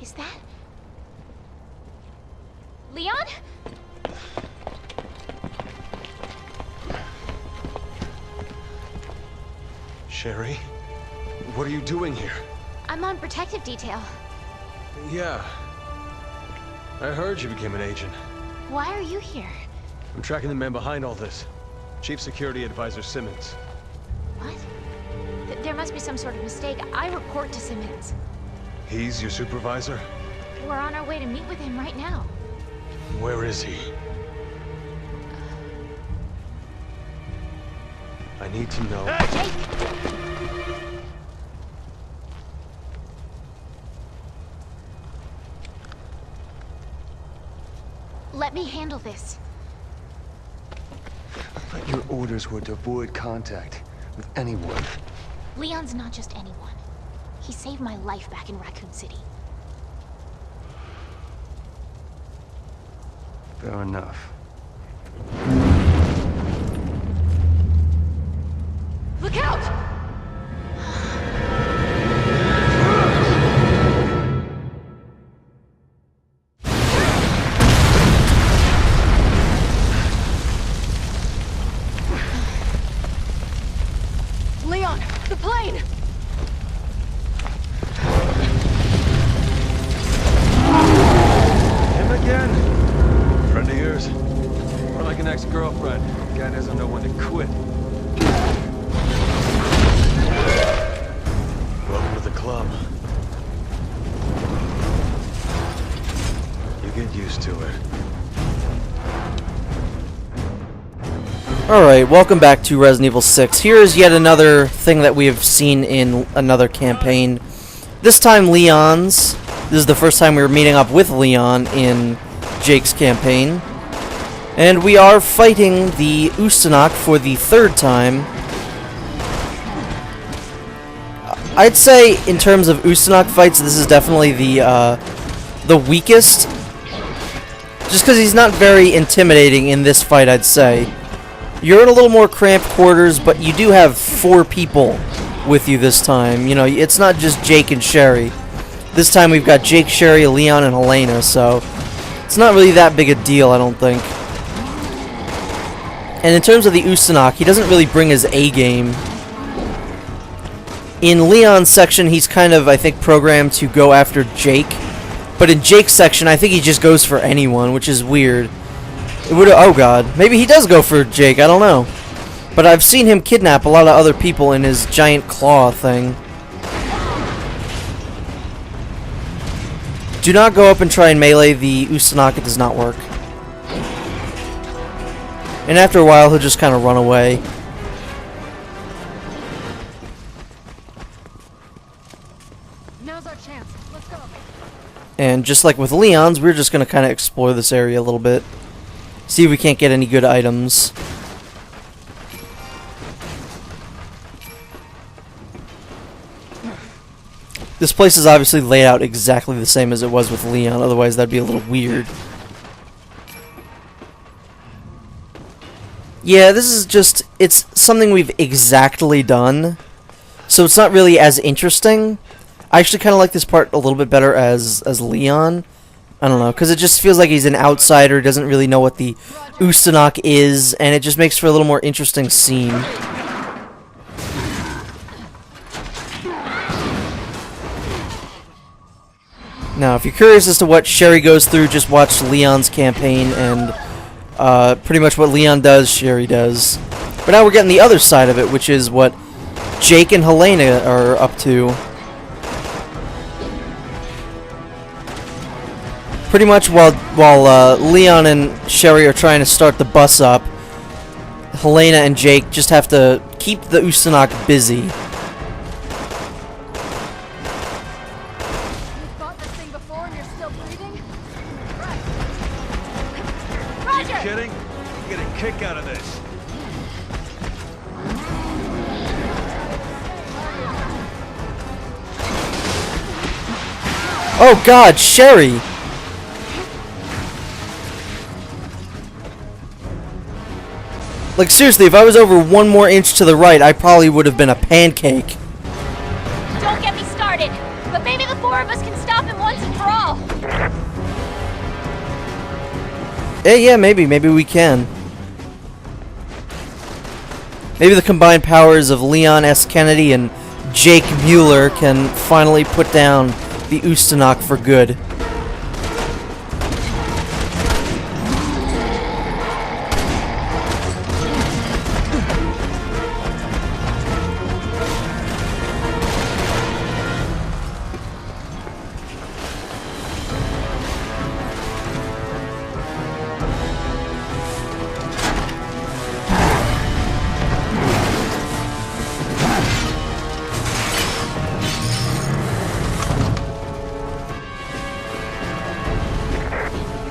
Is that... Leon? Sherry? What are you doing here? I'm on protective detail. Yeah. I heard you became an agent. Why are you here? I'm tracking the man behind all this. Chief Security Advisor Simmons. What? There must be some sort of mistake. I report to Simmons. He's your supervisor? We're on our way to meet with him right now. Where is he? I need to know. Jake! Let me handle this. Your orders were to avoid contact with anyone. Leon's not just anyone. He saved my life back in Raccoon City. Fair enough. Look out! Leon, the plane! Him again? Friend of yours? Or like an ex-girlfriend? Guy doesn't know when to quit. Welcome to the club. You get used to it. Alright, welcome back to Resident Evil 6. Here is yet another thing that we have seen in another campaign. This time Leon's. This is the first time we were meeting up with Leon in Jake's campaign. And we are fighting the Ustanok for the third time. I'd say, in terms of Ustanok fights, this is definitely the weakest. Just because he's not very intimidating in this fight, I'd say. You're in a little more cramped quarters, but you do have 4 people with you this time. You know, it's not just Jake and Sherry. This time we've got Jake, Sherry, Leon, and Helena, so it's not really that big a deal, I don't think. And in terms of the Ustanok, he doesn't really bring his A-game. In Leon's section, he's kind of, I think, programmed to go after Jake. But in Jake's section, I think he just goes for anyone, which is weird. It would, oh god, maybe he does go for Jake, I don't know. But I've seen him kidnap a lot of other people in his giant claw thing. Do not go up and try and melee the Ustanok, it does not work. And after a while, he'll just kind of run away. Now's our chance. Let's go. And just like with Leon's, we're just going to kind of explore this area a little bit. See if we can't get any good items. This place is obviously laid out exactly the same as it was with Leon, otherwise that'd be a little weird. Yeah, this is just, it's something we've exactly done, so it's not really as interesting. I actually kind of like this part a little bit better as Leon. I don't know, because it just feels like he's an outsider, doesn't really know what the Ustanok is, and it just makes for a little more interesting scene. Now, if you're curious as to what Sherry goes through, just watch Leon's campaign, and pretty much what Leon does, Sherry does. But now we're getting the other side of it, which is what Jake and Helena are up to. Pretty much while Leon and Sherry are trying to start the bus up, Helena and Jake just have to keep the Ustanok busy. You've fought this thing before and you're still bleeding? Right. Roger! Kidding? You get a kick out of this. Oh god, Sherry! Like, seriously, if I was over 1 more inch to the right, I probably would have been a pancake. Don't get me started. But maybe the four of us can stop him once and for all. Yeah, maybe. Maybe we can. Maybe the combined powers of Leon S. Kennedy and Jake Mueller can finally put down the Ustanok for good.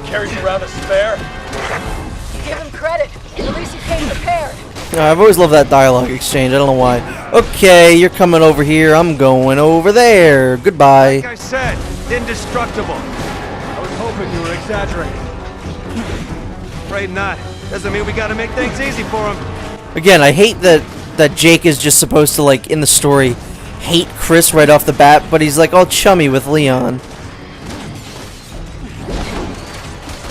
Carries around a spare? Give him credit. At least he came prepared. I've always loved that dialogue exchange. I don't know why. Okay, you're coming over here. I'm going over there. Goodbye. Like I said, indestructible. I was hoping you were exaggerating. Afraid not. Doesn't mean we gotta make things easy for him. Again, I hate that Jake is just supposed to, like, in the story, hate Chris right off the bat, but he's like all chummy with Leon.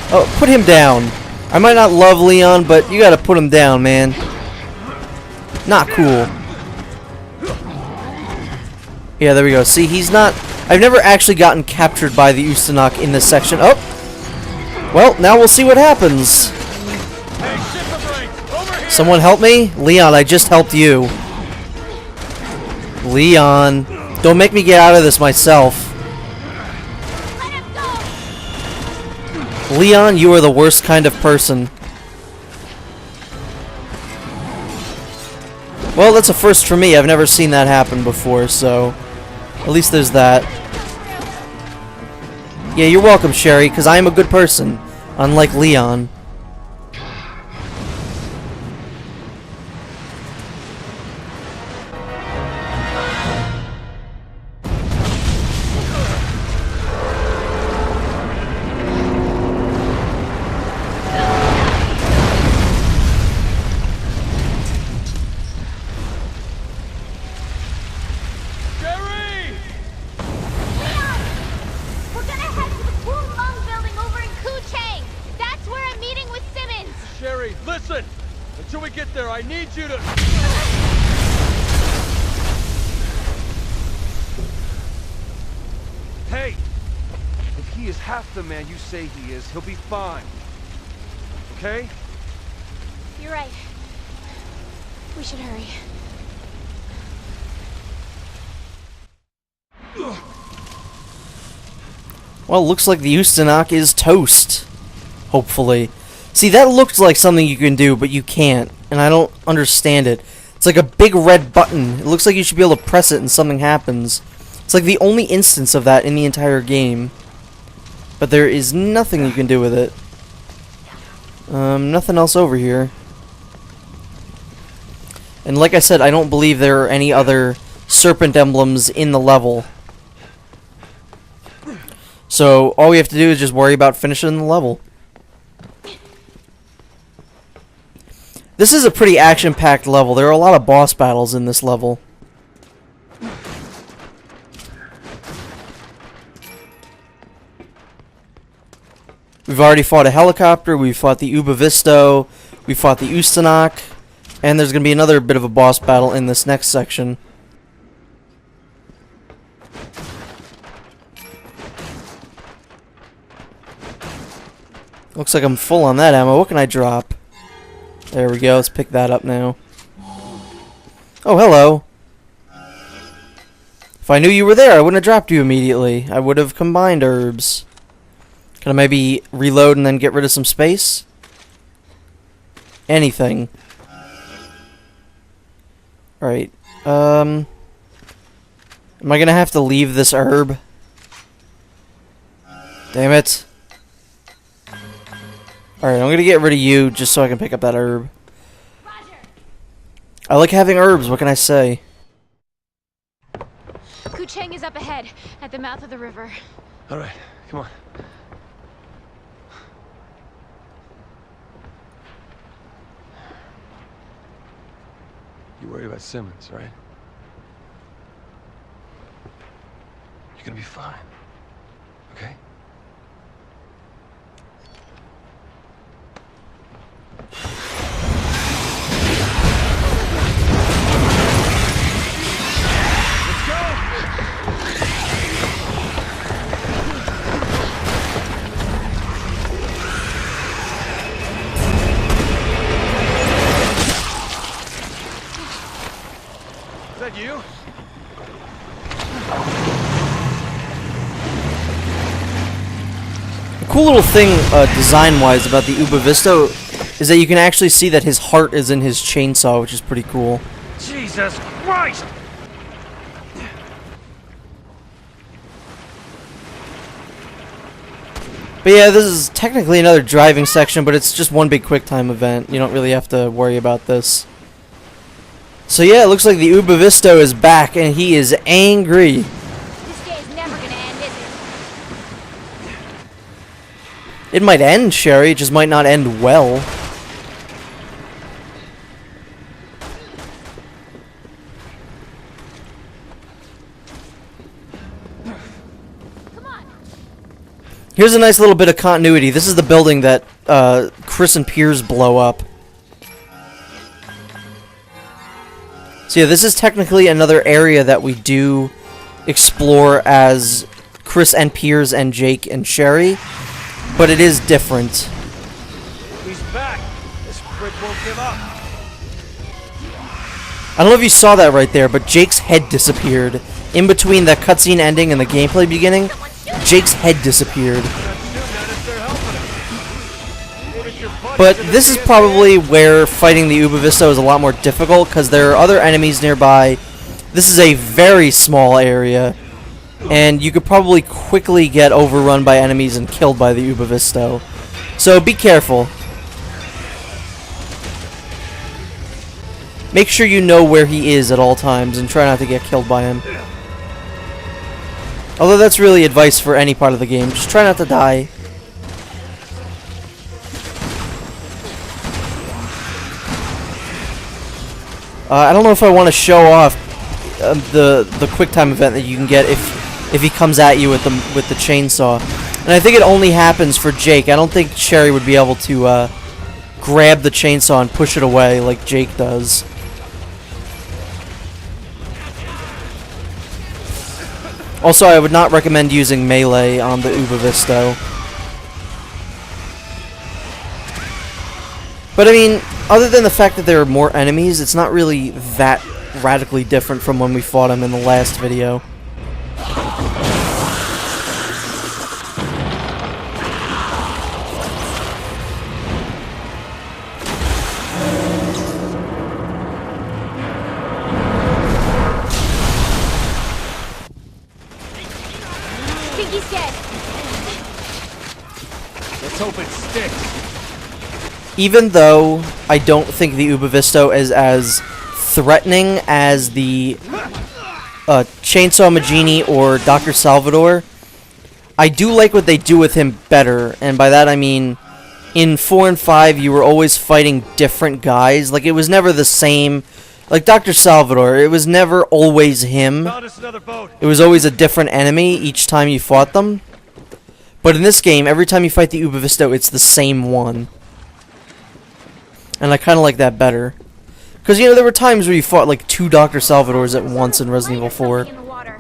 Oh, put him down. I might not love Leon, but you gotta put him down, man. Not cool. Yeah, there we go. See, he's not... I've never actually gotten captured by the Ustanok in this section. Oh! Well, now we'll see what happens. Someone help me? Leon, I just helped you. Leon, don't make me get out of this myself. Leon, you are the worst kind of person. Well, that's a first for me. I've never seen that happen before, so at least there's that. Yeah, you're welcome, Sherry, because I am a good person, unlike Leon. Listen! Until we get there, I need you to... Hey! If he is half the man you say he is, he'll be fine. Okay? You're right. We should hurry. Well, looks like the Ustanok is toast. Hopefully. See, that looked like something you can do, but you can't. And I don't understand it. It's like a big red button. It looks like you should be able to press it and something happens. It's like the only instance of that in the entire game. But there is nothing you can do with it. Nothing else over here. And like I said, I don't believe there are any other serpent emblems in the level. So all we have to do is just worry about finishing the level. This is a pretty action-packed level. There are a lot of boss battles in this level. We've already fought a helicopter, we've fought the Ubavisto, we fought the Ustanok, and there's going to be another bit of a boss battle in this next section. Looks like I'm full on that ammo. What can I drop? There we go. Let's pick that up now. Oh, hello. If I knew you were there, I wouldn't have dropped you immediately. I would have combined herbs. Can I maybe reload and then get rid of some space? Anything. Alright. Am I gonna have to leave this herb? Damn it. Alright, I'm gonna get rid of you just so I can pick up that herb. Roger. I like having herbs, what can I say? Kucheng is up ahead, at the mouth of the river. Alright, come on. You worried about Simmons, right? gonna be fine. Okay? Is that you? A cool little thing, design-wise, about the Uba Visto is that you can actually see that his heart is in his chainsaw, which is pretty cool. Jesus Christ! But yeah, this is technically another driving section, but it's just one big QuickTime event. You don't really have to worry about this. So yeah, it looks like the Uba Visto is back, and he is angry. This day is never gonna end, is it? It might end, Sherry, it just might not end well. Come on. Here's a nice little bit of continuity. This is the building that Chris and Piers blow up. So yeah, this is technically another area that we do explore as Chris and Piers and Jake and Sherry, but it is different. He's back. This prick won't give up. I don't know if you saw that right there, but Jake's head disappeared. In between that cutscene ending and the gameplay beginning, Jake's head disappeared. But this is probably where fighting the Uba Visto is a lot more difficult, because there are other enemies nearby. This is a very small area, and you could probably quickly get overrun by enemies and killed by the Uba Visto. So be careful. Make sure you know where he is at all times and try not to get killed by him. Although that's really advice for any part of the game. Just try not to die. I don't know if I want to show off the QuickTime event that you can get if he comes at you with the chainsaw, and I think it only happens for Jake. I don't think Sherry would be able to grab the chainsaw and push it away like Jake does. Also, I would not recommend using melee on the Uba Visto. But I mean, other than the fact that there are more enemies, it's not really that radically different from when we fought him in the last video. Think he's dead. Let's hope it sticks. Even though I don't think the Uba Visto is as threatening as the Chainsaw Magini or Dr. Salvador, I do like what they do with him better, and by that I mean in 4 and 5 you were always fighting different guys. Like, it was never the same. Like Dr. Salvador, it was never always him. Found us another boat. It was always a different enemy each time you fought them. But in this game, every time you fight the Uba Visto, it's the same one. And I kind of like that better. Because, you know, there were times where you fought like 2 Dr. Salvadors at once in Resident Evil 4. In the water.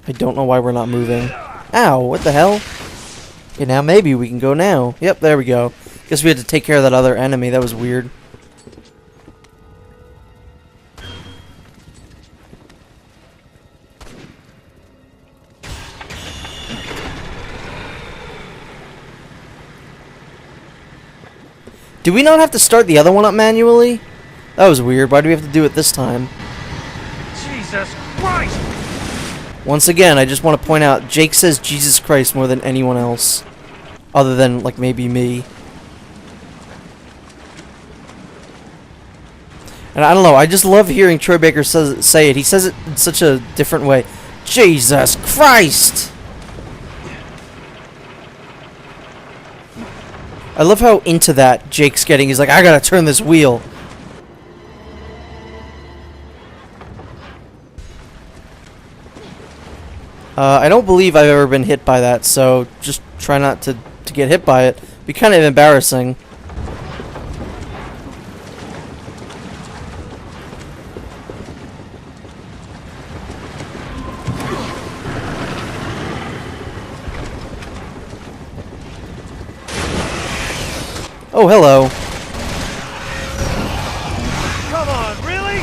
I don't know why we're not moving. Ow, what the hell? Okay, now maybe we can go now. Yep, there we go. Guess we had to take care of that other enemy. That was weird. Do we not have to start the other one up manually? That was weird. Why do we have to do it this time? Jesus Christ! Once again, I just want to point out, Jake says Jesus Christ more than anyone else. Other than, like, maybe me. And I don't know, I just love hearing Troy Baker say it. He says it in such a different way. Jesus Christ! I love how into that Jake's getting. He's like, I gotta turn this wheel. I don't believe I've ever been hit by that, so just try not to get hit by it. It'd be kind of embarrassing. Oh, hello. Come on, really?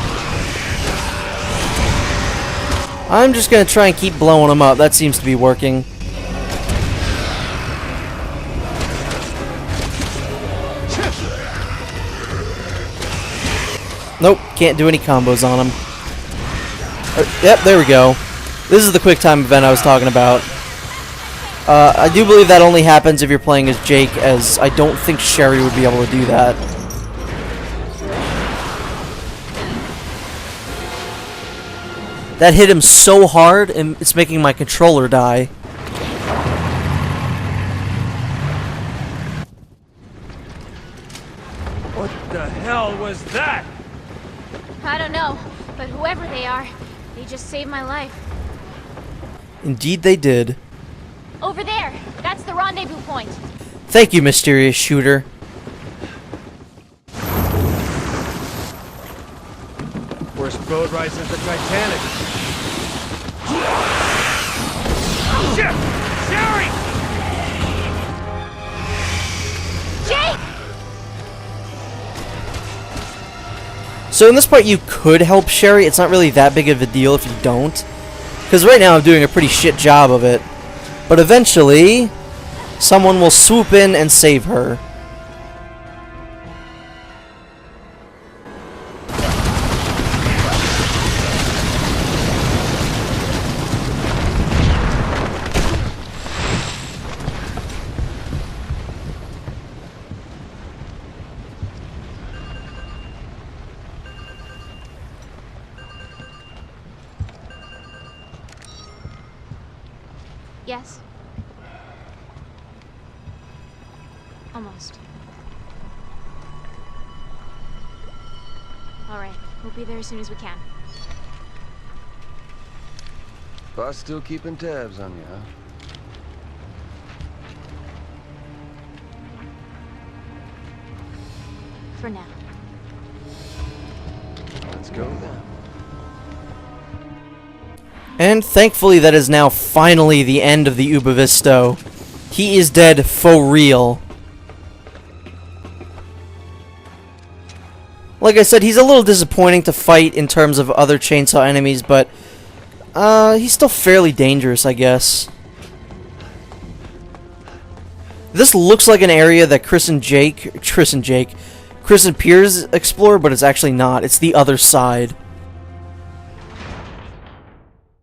I'm just gonna try and keep blowing them up. That seems to be working. Nope, can't do any combos on him. Yep, there we go. This is the quick time event I was talking about. I do believe that only happens if you're playing as Jake, as I don't think Sherry would be able to do that. That hit him so hard, and it's making my controller die. What the hell was that? I don't know, but whoever they are, they just saved my life. Indeed they did. Over there! That's the rendezvous point. Thank you, mysterious shooter. Worst boat ride since the Titanic. Shit! Sherry! Jake! So in this part you could help Sherry. It's not really that big of a deal if you don't. Because right now I'm doing a pretty shit job of it. But eventually, someone will swoop in and save her. Yes. Almost. Alright, we'll be there as soon as we can. Boss still keeping tabs on you, huh? For now. Let's go then. And thankfully that is now finally the end of the Ubavisto. He is dead for real. Like I said, he's a little disappointing to fight in terms of other chainsaw enemies, but he's still fairly dangerous, I guess. This looks like an area that Chris and Piers explore, but it's actually not. It's the other side.